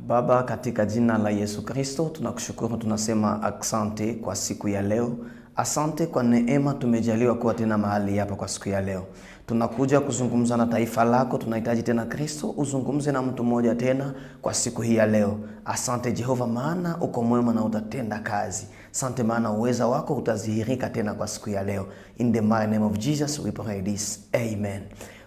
Baba, katika jina la Yesu Kristo, tunakushukuru, tunasema asante kwa siku ya leo. Asante kwa neema tumejaliwa kuwa tena mahali hapa kwa siku ya leo. Tunakuja kuzungumza na taifa lako, tunahitaji tena Kristo uzungumze na mtu mmoja tena kwa siku hii ya leo. Asante Jehova, maana uko mwema na utatenda kazi. Asante maana uweza wako utadhihirika tena kwa siku ya leo. In the mighty name of Jesus we pray this. Amen.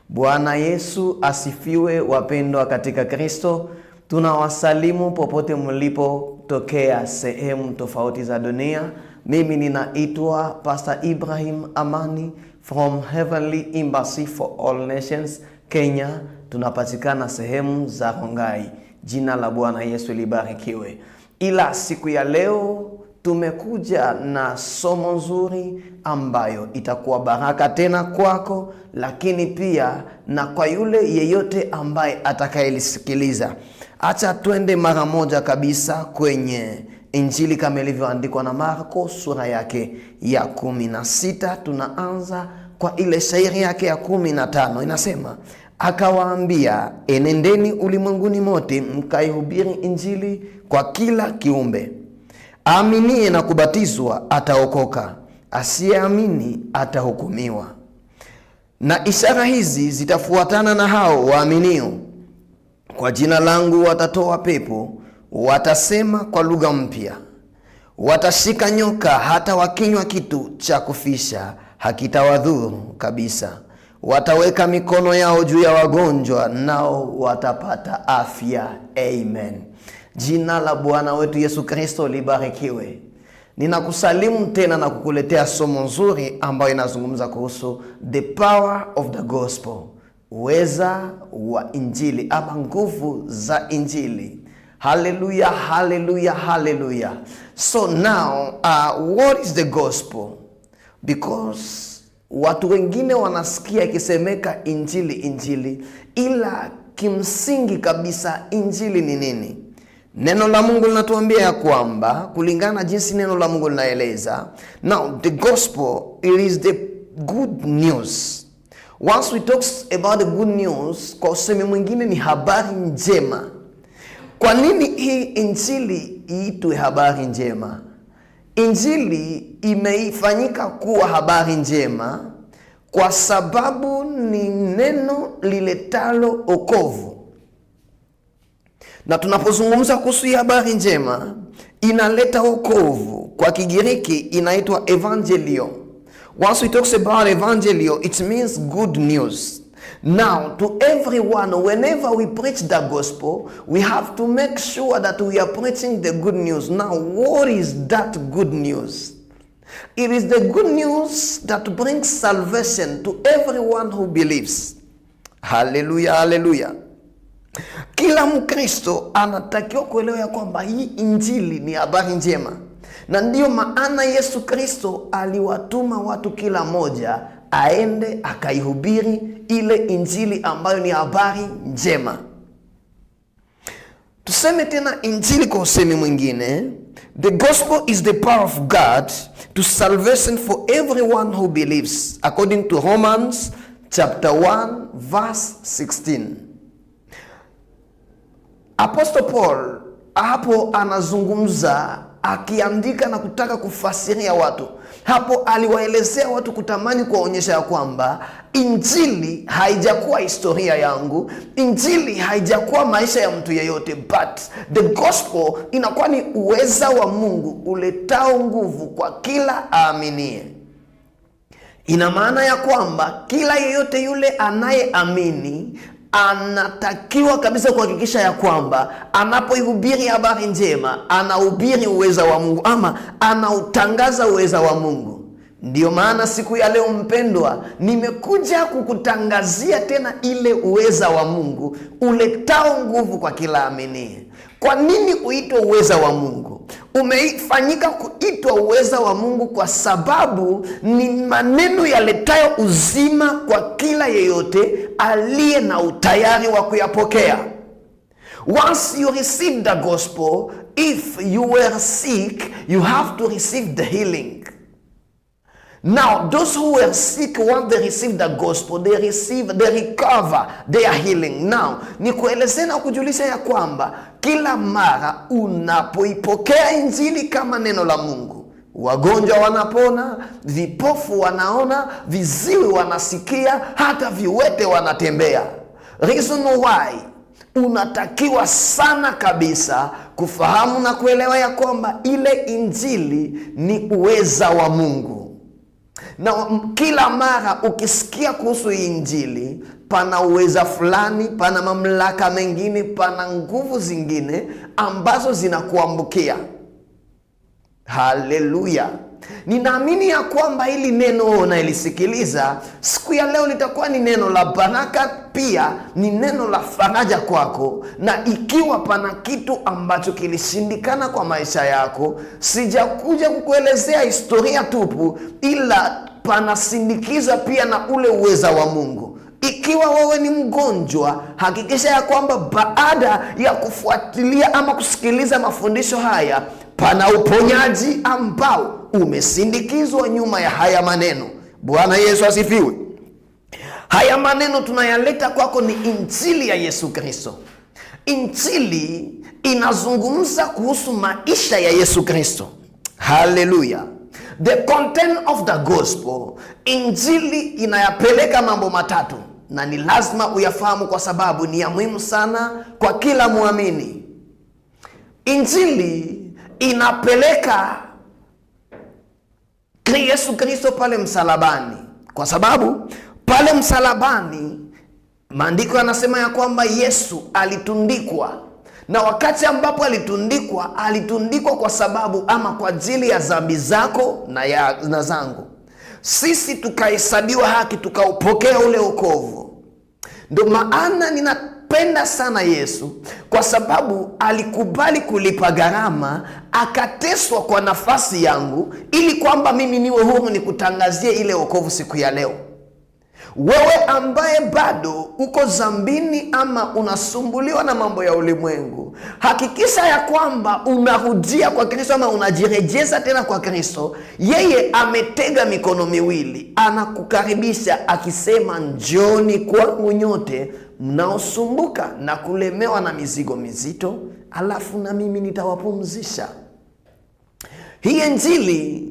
Bwana Yesu asifiwe. Wapendwa katika Kristo, tunawasalimu popote mlipo tokea sehemu tofauti za dunia. Mimi ninaitwa Pastor Ibrahim Amani from Heavenly Embassy for All Nations, Kenya. Tunapatikana sehemu za Rongai. Jina la Bwana Yesu libarikiwe. Ila siku ya leo tumekuja na somo nzuri ambayo itakuwa baraka tena kwako, lakini pia na kwa yule yeyote ambaye atakayelisikiliza. Acha twende mara moja kabisa kwenye Injili kama ilivyoandikwa na Marko sura yake ya 16. Tunaanza kwa ile shairi yake ya 15. Inasema, akawaambia, enendeni ulimwenguni mote mkaihubiri Injili kwa kila kiumbe. Aaminie na kubatizwa ataokoka, asiyeamini atahukumiwa. Na ishara hizi zitafuatana na hao waaminio: kwa jina langu watatoa pepo, watasema kwa lugha mpya, watashika nyoka, hata wakinywa kitu cha kufisha hakitawadhuru kabisa. Wataweka mikono yao juu ya wagonjwa, nao watapata afya. Amen. Jina la Bwana wetu Yesu Kristo libarikiwe. Ninakusalimu tena na kukuletea somo nzuri ambayo inazungumza kuhusu the power of the gospel, uweza wa Injili ama nguvu za Injili. Hallelujah, hallelujah, hallelujah. So now, what is the gospel? Because watu wengine wanasikia ikisemeka Injili, Injili, ila kimsingi kabisa Injili ni nini? Neno la Mungu linatuambia ya kwamba kulingana na jinsi neno la Mungu linaeleza, now the gospel, it is the good news. Once we talk about the good news, kwa usemi mwingine ni habari njema. Kwa nini hii Injili iitwe habari njema? Injili imeifanyika kuwa habari njema kwa sababu ni neno liletalo wokovu. Na tunapozungumza kuhusu habari njema, inaleta wokovu. Kwa Kigiriki inaitwa evangelio. Once we talk about evangelio, it means good news. Now, to everyone, whenever we preach the gospel, we have to make sure that we are preaching the good news. Now, what is that good news? It is the good news that brings salvation to everyone who believes. Hallelujah, hallelujah. Kila Mkristo anatakiwa kuelewa ya kwamba hii Injili ni habari njema. Na ndiyo maana Yesu Kristo aliwatuma watu kila moja aende akaihubiri ile Injili ambayo ni habari njema. Tuseme tena Injili kwa usemi mwingine, the gospel is the power of God to salvation for everyone who believes, according to Romans chapter 1 verse 16. Apostle Paul hapo anazungumza akiandika na kutaka kufasiria watu. Hapo aliwaelezea watu kutamani kuwaonyesha ya kwamba Injili haijakuwa historia yangu, Injili haijakuwa maisha ya mtu yeyote, but the gospel inakuwa ni uweza wa Mungu uletao nguvu kwa kila aaminie. Ina maana ya kwamba kila yeyote yule anayeamini anatakiwa kabisa kuhakikisha ya kwamba anapoihubiri habari njema, anahubiri uweza wa Mungu ama anautangaza uweza wa Mungu. Ndiyo maana siku ya leo mpendwa, nimekuja kukutangazia tena ile uweza wa Mungu uletao nguvu kwa kila aminie. Kwa nini uitwe uweza wa Mungu? Umeifanyika kuitwa uweza wa Mungu kwa sababu ni maneno yaletayo uzima kwa kila yeyote aliye na utayari wa kuyapokea. Once you receive the gospel, if you were sick, you have to receive the healing. Now, those who were sick, once they receive the gospel, they recover their healing. Now, ni kuelezea na kujulisha ya kwamba kila mara unapoipokea injili kama neno la Mungu, wagonjwa wanapona, vipofu wanaona, viziwi wanasikia, hata viwete wanatembea. Reason why unatakiwa sana kabisa kufahamu na kuelewa ya kwamba ile injili ni uweza wa Mungu. Na kila mara ukisikia kuhusu injili, pana uweza fulani, pana mamlaka mengine, pana nguvu zingine ambazo zinakuambukia. Haleluya. Ninaamini ya kwamba hili neno unalisikiliza siku ya leo litakuwa ni neno la baraka, pia ni neno la faraja kwako. Na ikiwa pana kitu ambacho kilishindikana kwa maisha yako, sijakuja kukuelezea historia tupu, ila panasindikiza pia na ule uweza wa Mungu. Ikiwa wewe ni mgonjwa, hakikisha ya kwamba baada ya kufuatilia ama kusikiliza mafundisho haya, pana uponyaji ambao umesindikizwa nyuma ya haya maneno. Bwana Yesu asifiwe. Haya maneno tunayaleta kwako ni injili ya Yesu Kristo. Injili inazungumza kuhusu maisha ya Yesu Kristo. Haleluya. The content of the gospel, injili inayapeleka mambo matatu, na ni lazima uyafahamu kwa sababu ni ya muhimu sana kwa kila muamini. Injili inapeleka Yesu Kristo pale msalabani, kwa sababu pale msalabani maandiko yanasema ya kwamba Yesu alitundikwa. Na wakati ambapo alitundikwa kwa sababu ama kwa ajili ya dhambi zako na zangu, sisi tukahesabiwa haki, tukaupokea ule wokovu. Ndio maana ninapenda sana Yesu, kwa sababu alikubali kulipa gharama, akateswa kwa nafasi yangu, ili kwamba mimi niwe huru nikutangazie ile wokovu siku ya leo. Wewe ambaye bado uko dhambini ama unasumbuliwa na mambo ya ulimwengu, hakikisha ya kwamba unarudia kwa Kristo ama unajirejeza tena kwa Kristo. Yeye ametega mikono miwili, anakukaribisha akisema, njoni kwangu nyote mnaosumbuka na kulemewa na mizigo mizito, alafu na mimi nitawapumzisha. Hii injili,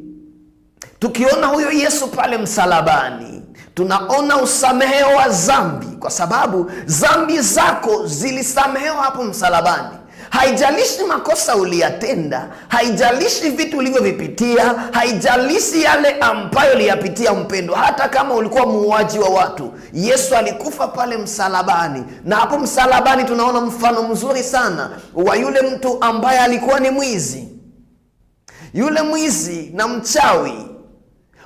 tukiona huyo Yesu pale msalabani, tunaona usameheo wa dhambi, kwa sababu dhambi zako zilisamehewa hapo msalabani. Haijalishi makosa uliyatenda, haijalishi vitu ulivyovipitia, haijalishi yale ambayo uliyapitia mpendo, hata kama ulikuwa muuaji wa watu, Yesu alikufa pale msalabani. Na hapo msalabani tunaona mfano mzuri sana wa yule mtu ambaye alikuwa ni mwizi. Yule mwizi na mchawi,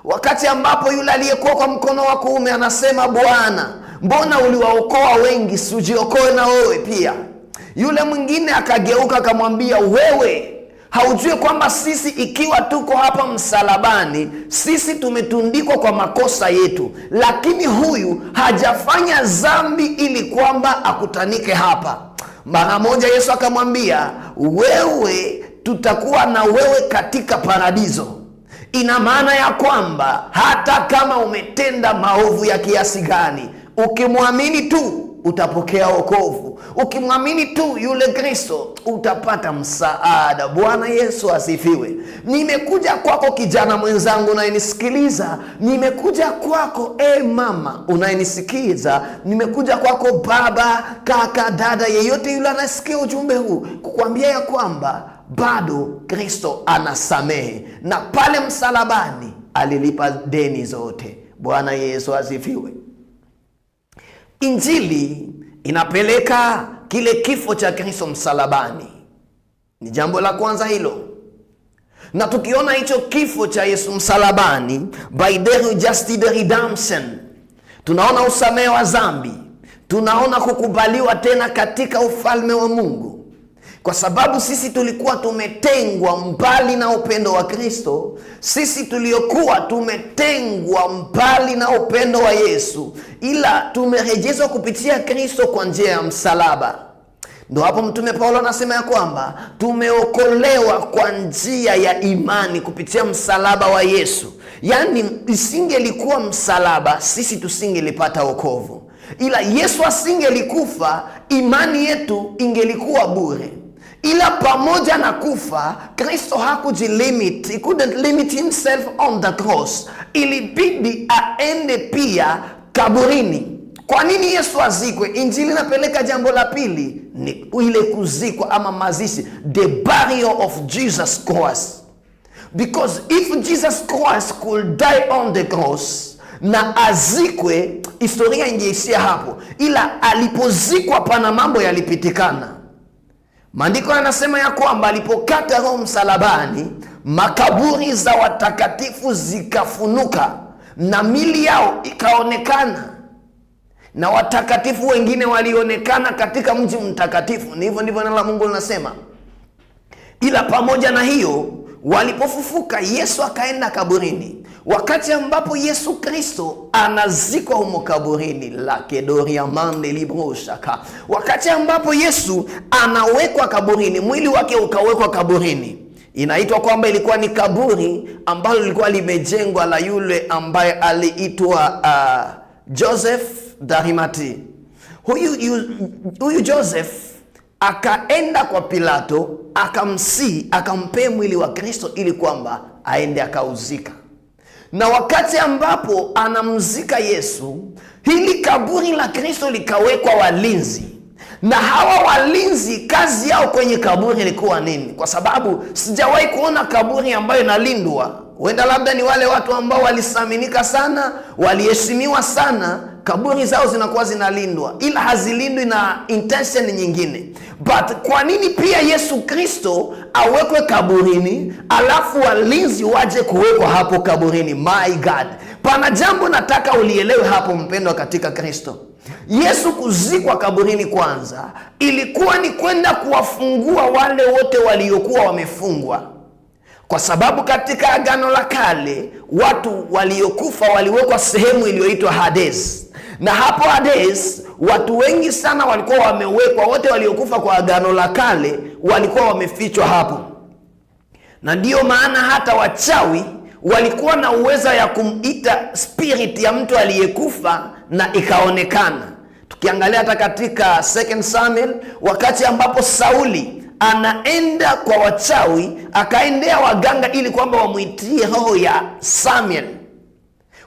wakati ambapo yule aliyekuwa kwa mkono wa kuume anasema, Bwana, mbona uliwaokoa wengi, sijiokoe na wewe pia? Yule mwingine akageuka akamwambia, wewe haujui kwamba sisi ikiwa tuko hapa msalabani, sisi tumetundikwa kwa makosa yetu, lakini huyu hajafanya dhambi ili kwamba akutanike hapa. Mara moja Yesu akamwambia, wewe, tutakuwa na wewe katika paradiso. Ina maana ya kwamba hata kama umetenda maovu ya kiasi gani, ukimwamini tu utapokea wokovu. Ukimwamini tu yule Kristo utapata msaada. Bwana Yesu asifiwe. Nimekuja kwako kijana mwenzangu unayenisikiliza, nimekuja kwako mama unayenisikiliza, nimekuja kwako baba, kaka, dada, yeyote yule anasikia ujumbe huu, kukwambia ya kwamba bado Kristo anasamehe, na pale msalabani alilipa deni zote. Bwana Yesu asifiwe. Injili inapeleka kile kifo cha Kristo msalabani. Ni jambo la kwanza hilo. Na tukiona hicho kifo cha Yesu msalabani, by the justice the redemption, tunaona usamehe wa dhambi, tunaona kukubaliwa tena katika ufalme wa Mungu. Kwa sababu sisi tulikuwa tumetengwa mbali na upendo wa Kristo, sisi tuliokuwa tumetengwa mbali na upendo wa Yesu, ila tumerejezwa kupitia Kristo kwa njia ya msalaba. Ndio hapo Mtume Paulo anasema ya kwamba tumeokolewa kwa njia ya imani kupitia msalaba wa Yesu. Yaani isingelikuwa msalaba, sisi tusingelipata wokovu. Ila Yesu asingelikufa, imani yetu ingelikuwa bure. Ila pamoja na kufa, Kristo hakujilimit. He couldn't limit himself on the cross. Ilibidi aende pia kaburini. Kwa nini Yesu azikwe? Injili inapeleka jambo la pili, ni ile kuzikwa ama mazishi, the burial of Jesus Christ. Because if Jesus Christ could die on the cross na azikwe, historia ingeishia hapo. Ila alipozikwa pana mambo yalipitikana. Maandiko yanasema ya kwamba alipokata roho msalabani, makaburi za watakatifu zikafunuka na mili yao ikaonekana, na watakatifu wengine walionekana katika mji mtakatifu. Ni hivyo ndivyo neno la Mungu linasema. Ila pamoja na hiyo, walipofufuka, Yesu akaenda kaburini. Wakati ambapo Yesu Kristo anazikwa humo kaburini, la kedoria mande libroshaka, wakati ambapo Yesu anawekwa kaburini, mwili wake ukawekwa kaburini, inaitwa kwamba ilikuwa ni kaburi ambalo lilikuwa limejengwa la yule ambaye aliitwa Joseph Darimati. Huyu Joseph akaenda kwa Pilato, akampea mwili wa Kristo ili kwamba aende akauzika. Na wakati ambapo anamzika Yesu, hili kaburi la Kristo likawekwa walinzi. Na hawa walinzi kazi yao kwenye kaburi ilikuwa nini? Kwa sababu sijawahi kuona kaburi ambayo inalindwa. Huenda labda ni wale watu ambao walisaminika sana, waliheshimiwa sana, kaburi zao zinakuwa zinalindwa, ila hazilindwi na intention nyingine. But kwa nini pia Yesu Kristo awekwe kaburini alafu walinzi waje kuwekwa hapo kaburini? My God, pana jambo nataka ulielewe hapo mpendwa katika Kristo. Yesu kuzikwa kaburini kwanza ilikuwa ni kwenda kuwafungua wale wote waliokuwa wamefungwa. Kwa sababu katika Agano la Kale watu waliokufa waliwekwa sehemu iliyoitwa Hades. Na hapo Hades watu wengi sana walikuwa wamewekwa, wote waliokufa kwa Agano la Kale walikuwa wamefichwa hapo. Na ndiyo maana hata wachawi walikuwa na uwezo ya kumita spirit ya mtu aliyekufa na ikaonekana. Tukiangalia hata katika 2 Samuel, wakati ambapo Sauli anaenda kwa wachawi, akaendea waganga ili kwamba wamuitie roho ya Samuel.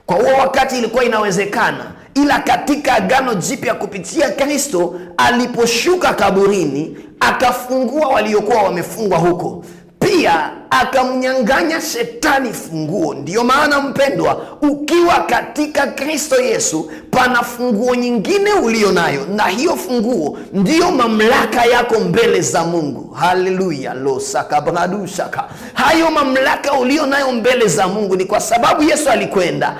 Kwa huo wakati ilikuwa inawezekana. Ila katika Agano Jipya kupitia Kristo, aliposhuka kaburini, akafungua waliokuwa wamefungwa huko. Pia akamnyang'anya shetani funguo. Ndiyo maana mpendwa, ukiwa katika Kristo Yesu, pana funguo nyingine ulio nayo, na hiyo funguo ndiyo mamlaka yako mbele za Mungu. Haleluya, lo sakabradu shaka. Hayo mamlaka ulio nayo mbele za Mungu ni kwa sababu Yesu alikwenda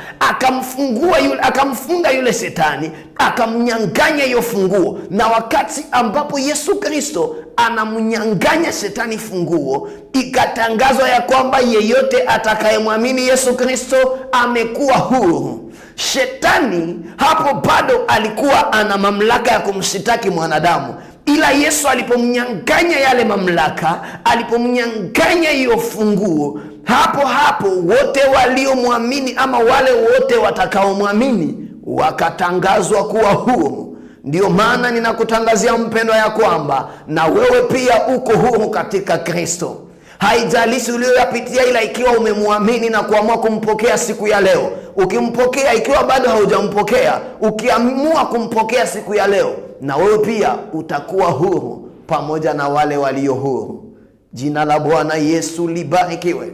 akamfunga yule shetani, akamnyang'anya hiyo funguo. Na wakati ambapo Yesu Kristo anamnyang'anya shetani funguo, ikatangazwa ya kwamba yeyote atakayemwamini Yesu Kristo amekuwa huru. Shetani hapo bado alikuwa ana mamlaka ya kumshitaki mwanadamu, ila Yesu alipomnyang'anya yale mamlaka, alipomnyang'anya hiyo funguo, hapo wote waliomwamini ama wale wote watakaomwamini wakatangazwa kuwa huru. Ndio maana ninakutangazia mpendwa ya kwamba na wewe pia uko huru katika Kristo. Haijalishi uliyoyapitia, ila ikiwa umemwamini na kuamua kumpokea siku ya leo, ukimpokea, ikiwa bado haujampokea, ukiamua kumpokea siku ya leo, na wewe pia utakuwa huru pamoja na wale walio huru. Jina la Bwana Yesu libarikiwe.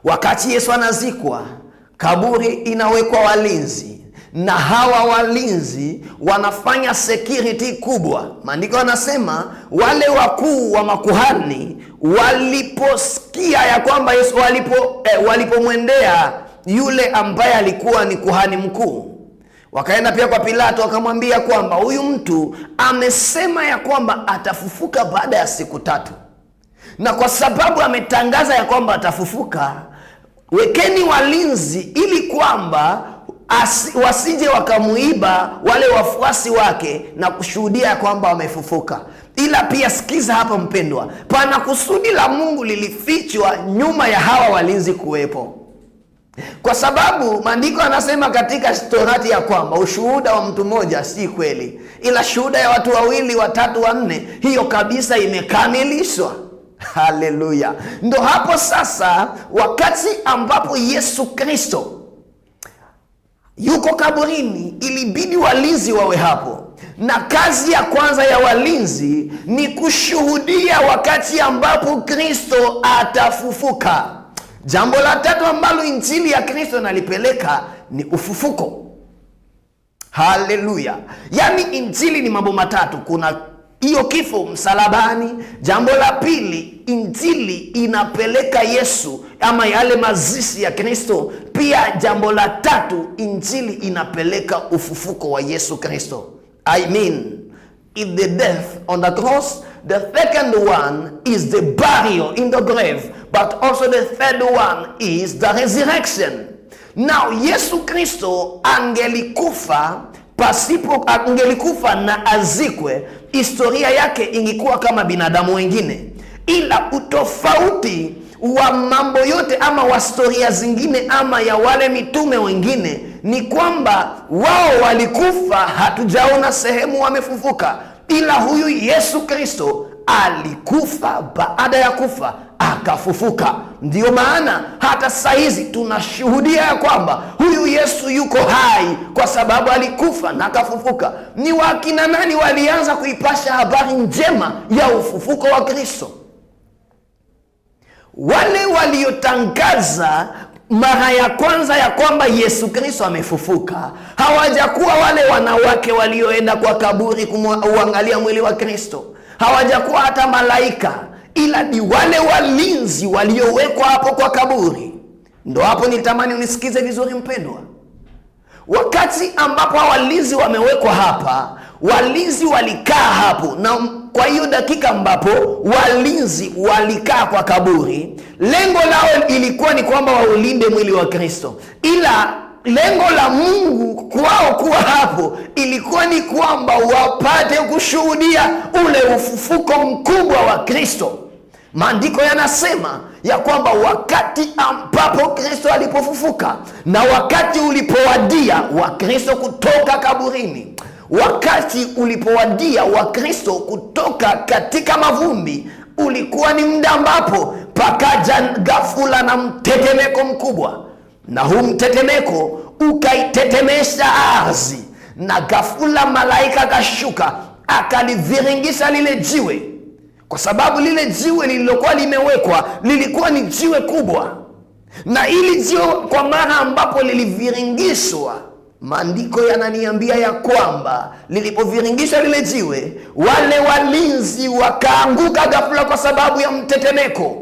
Wakati Yesu anazikwa, kaburi inawekwa walinzi, na hawa walinzi wanafanya security kubwa. Maandiko yanasema wale wakuu wa makuhani waliposikia ya kwamba Yesu walipomwendea yule ambaye alikuwa ni kuhani mkuu, wakaenda pia kwa Pilato wakamwambia kwamba huyu mtu amesema ya kwamba atafufuka baada ya siku 3. Na kwa sababu ametangaza ya kwamba atafufuka, wekeni walinzi ili kwamba wasije wakamuiba wale wafuasi wake na kushuhudia kwamba wamefufuka. Ila pia sikiza hapa mpendwa, pana kusudi la Mungu lilifichwa nyuma ya hawa walinzi kuwepo. Kwa sababu maandiko yanasema katika Torati ya kwamba ushuhuda wa mtu mmoja si kweli, ila shuhuda ya watu wawili, watatu, wanne, hiyo kabisa imekamilishwa. Haleluya! Ndo hapo sasa, wakati ambapo Yesu Kristo yuko kaburini, ilibidi walinzi wawe hapo, na kazi ya kwanza ya walinzi ni kushuhudia wakati ambapo Kristo atafufuka. Jambo la tatu ambalo injili ya Kristo nalipeleka ni ufufuko. Haleluya! Yaani injili ni mambo matatu. Kuna hiyo kifo msalabani. Jambo la pili, injili inapeleka Yesu ama yale mazishi ya Kristo. Pia jambo la tatu, injili inapeleka ufufuko wa Yesu Kristo. I mean, in the death on the cross, the second one is the burial in the grave, but also the third one is the resurrection. Now, Yesu Kristo angelikufa na azikwe, historia yake ingekuwa kama binadamu wengine. Ila utofauti wa mambo yote ama wa historia zingine ama ya wale mitume wengine ni kwamba wao walikufa, hatujaona sehemu wamefufuka. Ila huyu Yesu Kristo alikufa, baada ya kufa akafufuka. Ndiyo maana hata saizi tunashuhudia ya kwamba huyu Yesu yuko hai, kwa sababu alikufa na akafufuka. Ni wakina nani walianza kuipasha habari njema ya ufufuko wa Kristo? Wale waliotangaza mara ya kwanza ya kwamba Yesu Kristo amefufuka. Hawajakuwa wale wanawake walioenda kwa kaburi kuangalia mwili wa Kristo. Hawajakuwa hata malaika, ila ni wale walinzi waliowekwa hapo kwa kaburi. Ndo hapo nitamani unisikize vizuri mpendwa. Wakati ambapo walinzi wamewekwa hapa, walinzi walikaa hapo, na kwa hiyo dakika ambapo walinzi walikaa kwa kaburi, lengo lao ilikuwa ni kwamba waulinde mwili wa Kristo. Ila lengo la Mungu kwao kuwa hapo ilikuwa ni kwamba wapate kushuhudia ule ufufuko mkubwa wa Kristo. Maandiko yanasema ya kwamba wakati ambapo Kristo alipofufuka na wakati ulipowadia wa Kristo kutoka kaburini, wakati ulipowadia wa Kristo kutoka katika mavumbi, ulikuwa ni muda ambapo pakaja ghafula na mtetemeko mkubwa, na huu mtetemeko ukaitetemesha ardhi, na ghafula malaika akashuka akaliviringisha lile jiwe, kwa sababu lile jiwe lililokuwa limewekwa lilikuwa ni jiwe kubwa. Na ili jiwe kwa mara ambapo liliviringishwa, maandiko yananiambia ya kwamba lilipoviringisha lile jiwe, wale walinzi wakaanguka ghafula kwa sababu ya mtetemeko,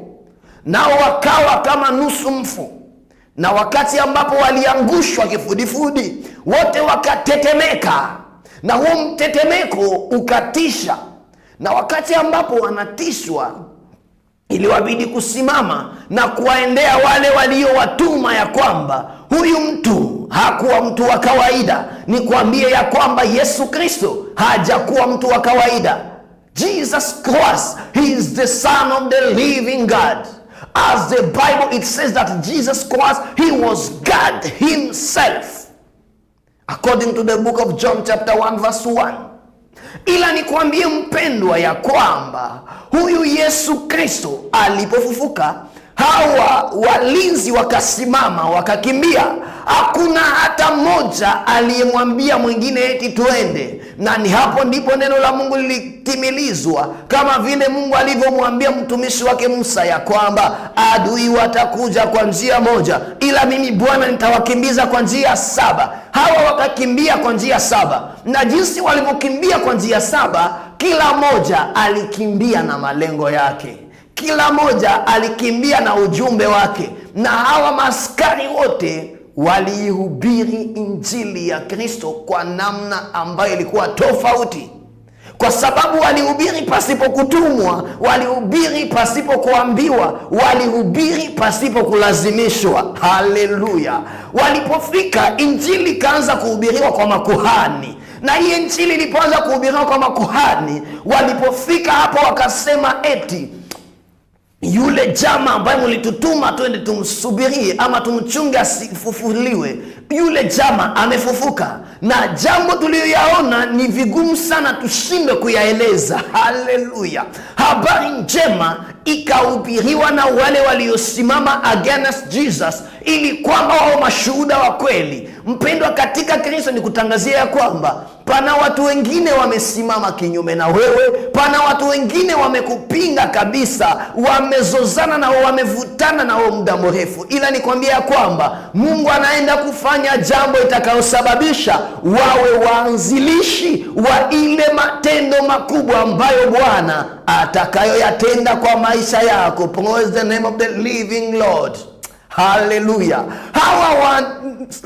nao wakawa kama nusu mfu. Na wakati ambapo waliangushwa kifudifudi, wote wakatetemeka, na huo mtetemeko ukatisha. Na wakati ambapo wanatishwa, iliwabidi kusimama na kuwaendea wale waliowatuma ya kwamba huyu mtu hakuwa mtu wa kawaida. Ni kuambie ya kwamba Yesu Kristo hajakuwa mtu wa kawaida. Jesus Christ, he is the Son of the living God. As the Bible, it says that Jesus Christ, he was God himself, according to the book of John chapter 1 verse 1. Ila nikuambie mpendwa ya kwamba huyu Yesu Kristo alipofufuka, hawa walinzi wakasimama wakakimbia. Hakuna hata mmoja aliyemwambia mwingine eti tuende. Na ni hapo ndipo neno la Mungu lilitimilizwa, kama vile Mungu alivyomwambia mtumishi wake Musa ya kwamba adui watakuja kwa njia moja, ila mimi Bwana nitawakimbiza kwa njia 7. Hawa wakakimbia kwa njia 7, na jinsi walivyokimbia kwa njia 7, kila moja alikimbia na malengo yake. Kila moja alikimbia na ujumbe wake, na hawa maaskari wote waliihubiri injili ya Kristo kwa namna ambayo ilikuwa tofauti, kwa sababu walihubiri pasipo kutumwa, walihubiri pasipo kuambiwa, walihubiri pasipo kulazimishwa. Haleluya! Walipofika, injili kaanza kuhubiriwa kwa makuhani, na hii injili ilipoanza kuhubiriwa kwa makuhani, walipofika hapo wakasema eti yule jamaa ambaye mlitutuma twende tumsubirie ama tumchunge asifufuliwe, yule jamaa amefufuka, na jambo tuliyoyaona ni vigumu sana tushindwe kuyaeleza. Haleluya! Habari njema ikahubiriwa na wale waliosimama against Jesus, ili kwamba wao mashuhuda wa kweli. Mpendwa katika Kristo, ni kutangazia ya kwamba pana watu wengine wamesimama kinyume na wewe, pana watu wengine wamekupinga kabisa, wamezozana na wamevutana na wewe muda mrefu, ila nikwambia ya kwamba Mungu anaenda kufanya jambo itakayosababisha wawe waanzilishi wa ile matendo makubwa ambayo Bwana atakayoyatenda kwa maisha yako. Praise the name of the living Lord. Haleluya!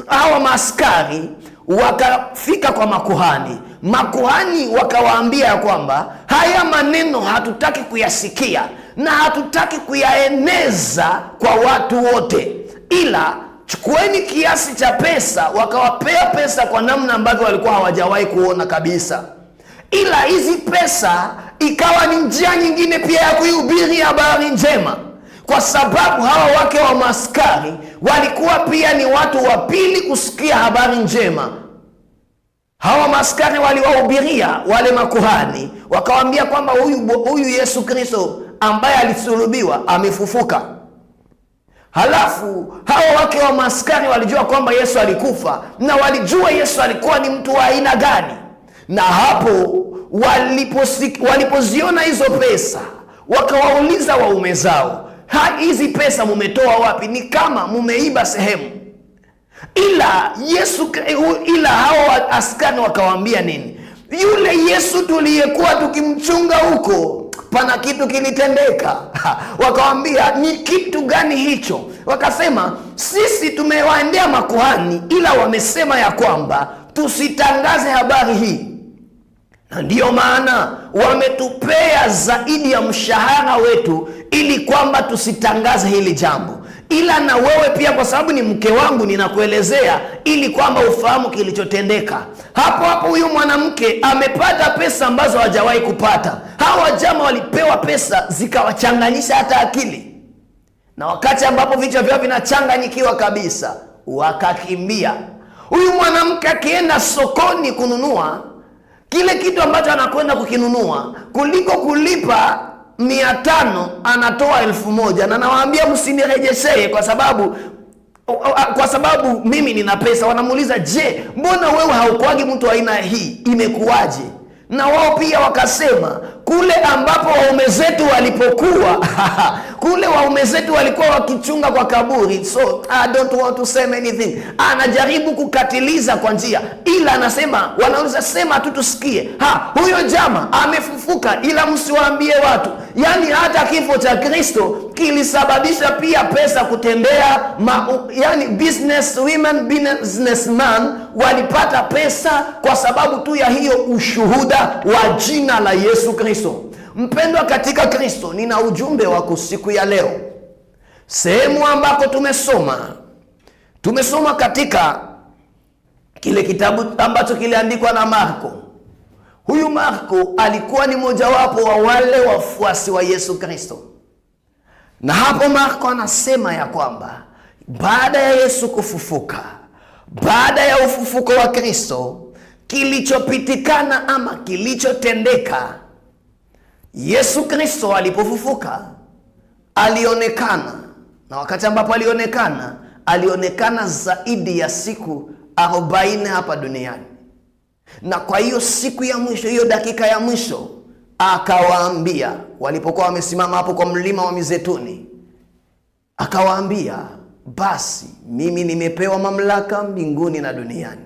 Hawa maaskari wakafika kwa makuhani. Makuhani wakawaambia ya kwamba haya maneno hatutaki kuyasikia na hatutaki kuyaeneza kwa watu wote, ila chukueni kiasi cha pesa. Wakawapea pesa kwa namna ambavyo walikuwa hawajawahi kuona kabisa, ila hizi pesa ikawa ni njia nyingine pia ya kuihubiri habari njema, kwa sababu hawa wake wa maaskari walikuwa pia ni watu wa pili kusikia habari njema. Hawa maaskari waliwahubiria wale makuhani, wakawaambia kwamba huyu Yesu Kristo ambaye alisulubiwa amefufuka. Halafu hawa wake wa maaskari walijua kwamba Yesu alikufa, na walijua Yesu alikuwa ni mtu wa aina gani. Na hapo walipoziona hizo pesa, wakawauliza waume zao, hizi pesa mumetoa wapi? Ni kama mumeiba sehemu. Ila hao askari wakawaambia nini? Yule Yesu tuliyekuwa tukimchunga huko, pana kitu kilitendeka. Wakawambia, ni kitu gani hicho? Wakasema, sisi tumewaendea makuhani, ila wamesema ya kwamba tusitangaze habari hii, na ndiyo maana wametupea zaidi ya mshahara wetu ili kwamba tusitangaze hili jambo. Ila na wewe pia, kwa sababu ni mke wangu, ninakuelezea ili kwamba ufahamu kilichotendeka. Hapo huyu mwanamke amepata pesa ambazo hajawahi kupata. Hawa jamaa walipewa pesa zikawachanganyisha hata akili, na wakati ambapo vichwa vyao vinachanganyikiwa kabisa, wakakimbia. Huyu mwanamke akienda sokoni kununua kile kitu ambacho anakwenda kukinunua, kuliko kulipa 500 anatoa 1000, na nawaambia msinirejeshee kwa sababu mimi nina pesa. Wanamuuliza, je, mbona wewe haukuagi mtu aina hii, imekuwaje? Na wao pia wakasema, kule ambapo waume zetu walipokuwa kule waume zetu walikuwa wakichunga kwa kaburi. So I don't want to say anything. Anajaribu kukatiliza kwa njia, ila anasema, wanauliza, sema tu tusikie. Huyo jama amefufuka, ila msiwaambie watu. Yani hata kifo cha Kristo kilisababisha pia pesa kutembea. Yani businessman walipata pesa kwa sababu tu ya hiyo ushuhuda wa jina la Yesu Kristo. Mpendwa katika Kristo, nina ujumbe wako siku ya leo. Sehemu ambako tumesoma katika kile kitabu ambacho kiliandikwa na Marko. Huyu Marko alikuwa ni mojawapo wa wale wafuasi wa Yesu Kristo. Na hapo Marko anasema ya kwamba baada ya Yesu kufufuka, baada ya ufufuko wa Kristo, kilichopitikana ama kilichotendeka, Yesu Kristo alipofufuka alionekana, na wakati ambapo alionekana zaidi ya siku 40 hapa duniani. Na kwa hiyo siku ya mwisho, hiyo dakika ya mwisho, akawaambia, walipokuwa wamesimama hapo kwa mlima wa Mizeituni, akawaambia, basi mimi nimepewa mamlaka mbinguni na duniani.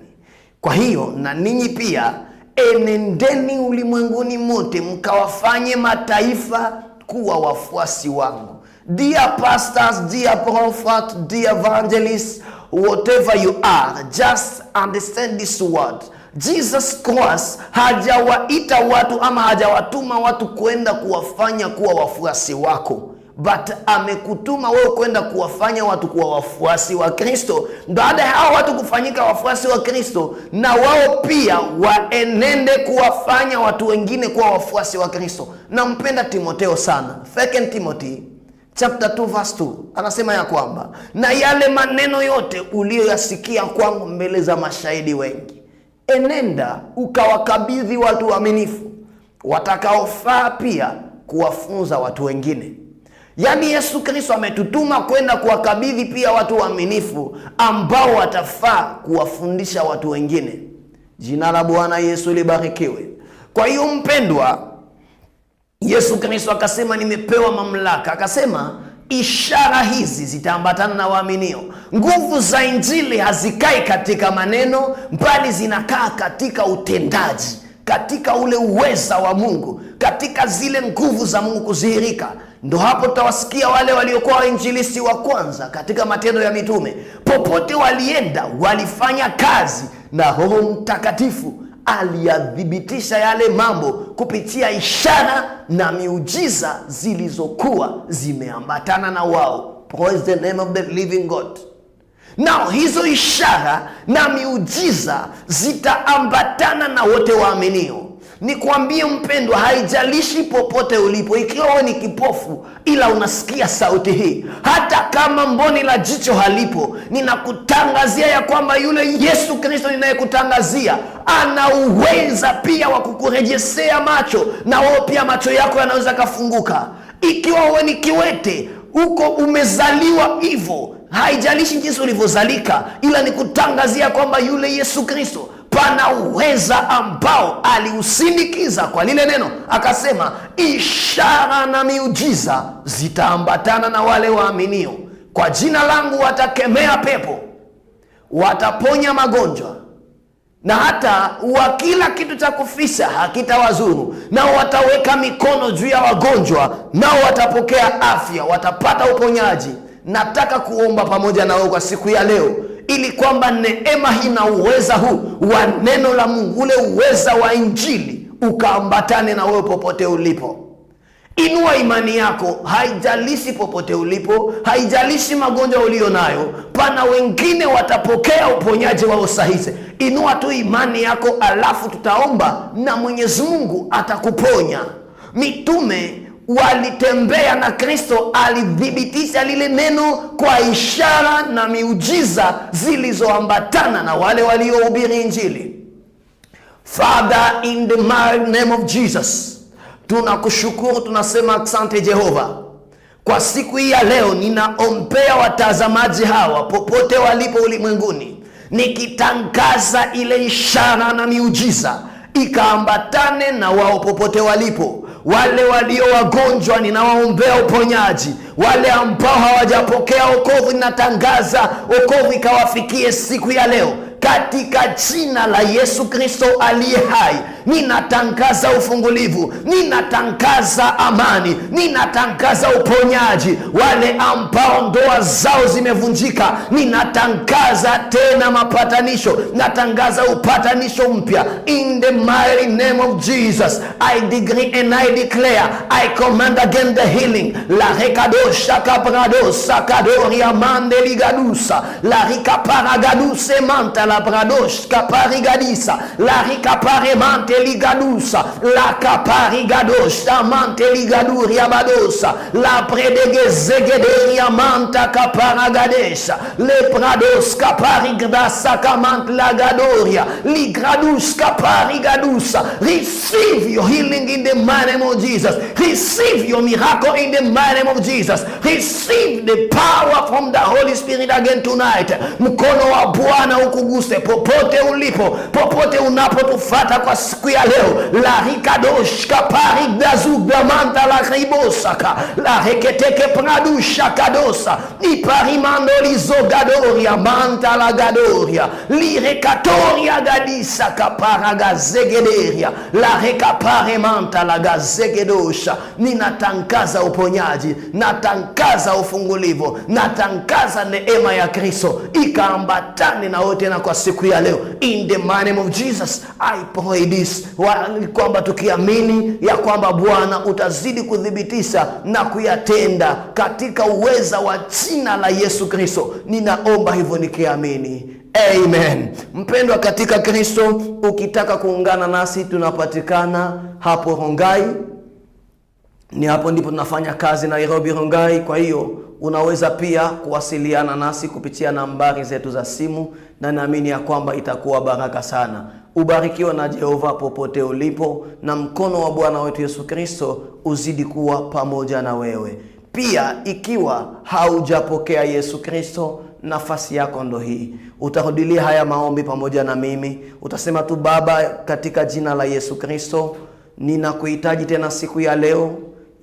Kwa hiyo na ninyi pia enendeni ulimwenguni mote, mkawafanye mataifa kuwa wafuasi wangu. Dear pastors, dear prophet, dear evangelists, whatever you are, just understand this word. Jesus Christ hajawaita watu ama hajawatuma watu kwenda kuwafanya kuwa wafuasi wako, but amekutuma wewe kwenda kuwafanya watu kuwa wafuasi wa Kristo. Baada ya hao watu kufanyika wafuasi wa Kristo, na wao pia waenende kuwafanya watu wengine kuwa wafuasi wa Kristo. Nampenda Timotheo sana. 2 Timothy chapter 2 verse 2 anasema ya kwamba, na yale maneno yote uliyoyasikia kwangu mbele za mashahidi wengi, enenda ukawakabidhi watu waaminifu watakaofaa pia kuwafunza watu wengine. Yaani Yesu Kristo ametutuma kwenda kuwakabidhi pia watu waaminifu ambao watafaa kuwafundisha watu wengine. Jina la Bwana Yesu libarikiwe. Kwa hiyo mpendwa, Yesu Kristo akasema nimepewa mamlaka. Akasema ishara hizi zitaambatana na waaminio. Nguvu za injili hazikai katika maneno, bali zinakaa katika utendaji, katika ule uweza wa Mungu, katika zile nguvu za Mungu kudhihirika. Ndo hapo tutawasikia wale waliokuwa wainjilisti wa kwanza katika Matendo ya Mitume. Popote walienda walifanya kazi, na Roho Mtakatifu aliyadhibitisha yale mambo kupitia ishara na miujiza zilizokuwa zimeambatana na wao. Praise the name of the living God. Now hizo ishara na miujiza zitaambatana na wote waaminio. Nikwambie mpendwa, haijalishi popote ulipo, ikiwa wewe ni kipofu ila unasikia sauti hii, hata kama mboni la jicho halipo, ninakutangazia ya kwamba yule Yesu Kristo ninayekutangazia ana uweza pia wa kukurejesea macho, na wewe pia macho yako yanaweza kafunguka. Ikiwa wewe ni kiwete, uko umezaliwa hivyo, haijalishi jinsi ulivyozalika, ila nikutangazia kwamba yule Yesu Kristo pana uweza ambao aliusindikiza kwa lile neno. Akasema ishara na miujiza zitaambatana na wale waaminio. Kwa jina langu watakemea pepo, wataponya magonjwa, na hata kila kitu cha kufisha hakitawazuru. Nao wataweka mikono juu ya wagonjwa, nao watapokea afya, watapata uponyaji. Nataka kuomba pamoja na wewe kwa siku ya leo, ili kwamba neema hii na uweza huu wa neno la Mungu, ule uweza wa injili, ukaambatane na wewe popote ulipo. Inua imani yako, haijalishi popote ulipo, haijalishi magonjwa ulio nayo. Pana wengine watapokea uponyaji wao sahihi. Inua tu imani yako, alafu tutaomba na Mwenyezi Mungu atakuponya. Mitume walitembea na Kristo, alithibitisha lile neno kwa ishara na miujiza zilizoambatana na wale waliohubiri injili. Father, in the mighty name of Jesus, tunakushukuru, tunasema asante Jehova. Kwa siku hii ya leo ninaombea watazamaji hawa popote walipo ulimwenguni, nikitangaza ile ishara na miujiza ikaambatane na wao popote walipo. Wale walio wagonjwa ninawaombea uponyaji. Wale ambao hawajapokea wokovu, ninatangaza wokovu ikawafikie siku ya leo katika jina la Yesu Kristo aliye hai. Ninatangaza ufungulivu, ninatangaza amani, ninatangaza uponyaji. Wale ambao ndoa zao zimevunjika, ninatangaza tena mapatanisho, natangaza upatanisho mpya. In the mighty name of Jesus, I decree and I declare, I command again the healing. La rekadosha kabradosa kadoria mandeligadusa, la rikaparagadusa manta la bradosh kaparigadisa, la rikapare mante ligadusa, la kaparigadosh amante ligaduria badosa, la predegezegederia manta kaparagadesa, le brados kaparigdasa kamant lagadoria, ligradus kaparigadusa. Receive your healing in the mighty name of Jesus. Receive your miracle in the mighty name of Jesus. Receive the power from the Holy Spirit again tonight. Mkono wa Bwana ukuguse popote ulipo, popote unapotufuata kwa siku ya leo. La rikadosh kapari dazugda manta la kribosaka, la reketeke pradusha kadosa, iparimando lizogadoria manta la gadoria, li rekatoria gadisa kapara gazegederia, la rekapare manta la gazegedosha. Ninatangaza uponyaji, natangaza ufungulivu, natangaza neema ya Kristo ikaambatane na wote na kwa siku ya leo. In the name of Jesus, I pray this, kwamba tukiamini ya kwamba Bwana utazidi kudhibitisha na kuyatenda katika uweza wa jina la Yesu Kristo. Ninaomba hivyo nikiamini. Amen. Mpendwa katika Kristo, ukitaka kuungana nasi tunapatikana hapo Rongai Ni hapo ndipo tunafanya kazi Nairobi Rongai. Kwa hiyo unaweza pia kuwasiliana nasi kupitia nambari zetu za simu, na naamini ya kwamba itakuwa baraka sana. Ubarikiwe na Jehova popote ulipo, na mkono wa Bwana wetu Yesu Kristo uzidi kuwa pamoja na wewe. Pia ikiwa haujapokea Yesu Kristo, nafasi yako ndo hii. Utarudilia haya maombi pamoja na mimi. Utasema tu: Baba, katika jina la Yesu Kristo, ninakuhitaji tena siku ya leo.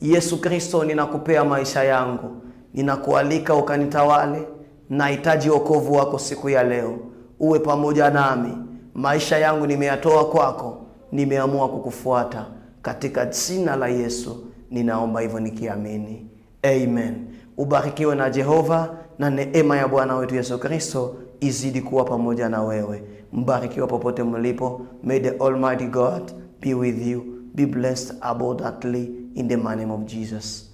Yesu Kristo, ninakupea maisha yangu. Ninakualika ukanitawale. Nahitaji wokovu wako siku ya leo. Uwe pamoja nami. Maisha yangu nimeyatoa kwako. Nimeamua kukufuata. Katika jina la Yesu ninaomba hivyo nikiamini. Amen. Ubarikiwe na Jehova, na neema ya Bwana wetu Yesu Kristo izidi kuwa pamoja na wewe. Mbarikiwa popote mlipo. May the Almighty God be with you. Be blessed abundantly in the name of Jesus.